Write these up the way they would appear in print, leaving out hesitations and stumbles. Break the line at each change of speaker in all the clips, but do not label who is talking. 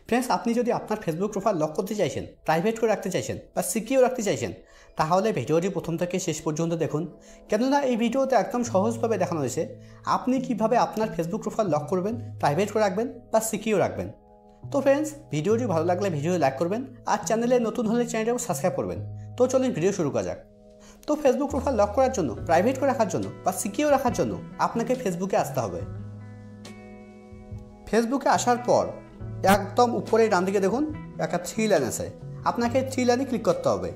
Friends, আপনি যদি আপনার ফেসবুক প্রোফাইল লক করতে চাইছেন, প্রাইভেট করে রাখতে চাইছেন বা সিকিউর রাখতে চাইছেন, তাহলে ভিডিওটি প্রথম থেকে শেষ পর্যন্ত দেখুন। কেননা এই ভিডিওতে একদম সহজভাবে দেখানো হয়েছে আপনি কিভাবে আপনার ফেসবুক প্রোফাইল লক করবেন, প্রাইভেট করে রাখবেন বা সিকিউর রাখবেন। তো ফ্রেন্ডস, ভিডিওটি ভালো লাগলে ভিডিও লাইক করবেন আর চ্যানেলে নতুন হলে চ্যানেলটাকে সাবস্ক্রাইব করবেন। তো চলুন ভিডিও শুরু করা যাক। তো ফেসবুক প্রোফাইল লক করার জন্য, প্রাইভেট করে রাখার জন্য বা সিকিউর রাখার জন্য আপনাকে ফেসবুকে আসতে হবে। ফেসবুকে আসার পর একদম উপরে ডান দিকে দেখুন একটা 3 লাইন আছে, আপনাকে 3 লাইনে ক্লিক করতে হবে।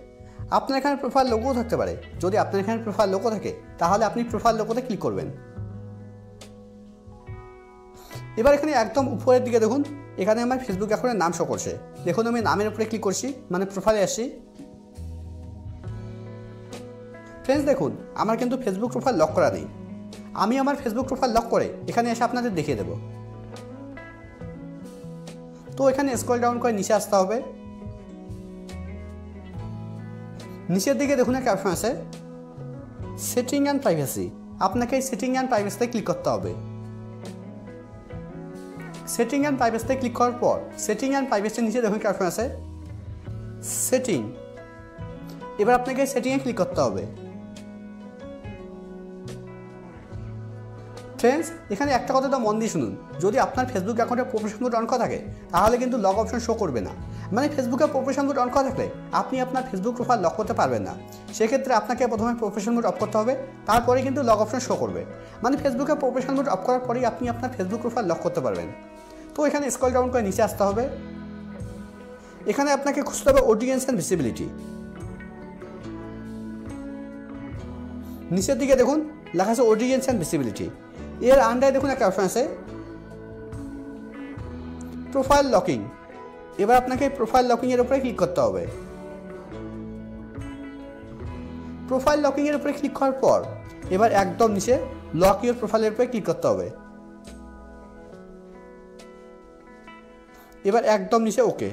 আপনার এখানে প্রোফাইল লোগো থাকতে পারে, যদি আপনার এখানে প্রোফাইল লোগো থাকে তাহলে আপনি প্রোফাইল লোগোতে ক্লিক করবেন। এবার এখানে একদম উপরের দিকে দেখুন, এখানে আমার ফেসবুক অ্যাকাউন্টের নাম শো করছে। দেখুন আমি নামের উপরে ক্লিক করছি, মানে প্রোফাইলে আসছি। ফ্রেন্ডস দেখুন, আমার কিন্তু ফেসবুক প্রোফাইল লক করা নেই। আমি আমার ফেসবুক প্রোফাইল লক করে এখানে এসে আপনাদের দেখিয়ে দেবো। তো এখানে স্ক্রল ডাউন করে নিচে আসতে হবে। নিচের দিকে দেখুন একটা অপশন আছে সেটিং অ্যান্ড প্রাইভেসি। আপনাকে এই সেটিং অ্যান্ড প্রাইভেসিতে ক্লিক করতে হবে। সেটিং অ্যান্ড প্রাইভেসিতে ক্লিক করার পর সেটিং অ্যান্ড প্রাইভেসির নিচে দেখুন একটা অপশন আছে সেটিং। এবার আপনাকে সেটিংয়ে ক্লিক করতে হবে। ফ্রেন্ডস, এখানে একটা কথা তো মন দিয়ে শুনুন, যদি আপনার ফেসবুক অ্যাকাউন্টে প্রফেশন মোড অন করা থাকে তাহলে কিন্তু লক অপশন শো করবে না। মানে ফেসবুকে প্রফেশন মোড অন করা থাকলে আপনি আপনার ফেসবুক প্রোফাইল লক করতে পারবেন না। সেক্ষেত্রে আপনাকে প্রথমে প্রফেশন মোড অফ করতে হবে, তারপরে কিন্তু লক অপশন শো করবে। মানে ফেসবুকে প্রফেশন মোড অফ করার পরেই আপনি আপনার ফেসবুক প্রোফাইল লক করতে পারবেন। তো এখানে স্ক্রল ডাউন করে নিচে আসতে হবে। এখানে আপনাকে খুঁজতে হবে অডিয়েন্স অ্যান্ড ভিজিবিলিটি। নিচের দিকে দেখুন লেখা আছে অডিয়েন্স অ্যান্ড ভিজিবিলিটি। এর আন্ডারে দেখুন একটা অপশন আছে প্রোফাইল লকিং। এবার আপনাকে প্রোফাইল লকিংয়ের উপরে ক্লিক করতে হবে। প্রোফাইল লকিংয়ের উপরে ক্লিক করার পর এবার একদম নিচে লক ইউর প্রোফাইলের উপরে ক্লিক করতে হবে। এবার একদম নিচে ওকে।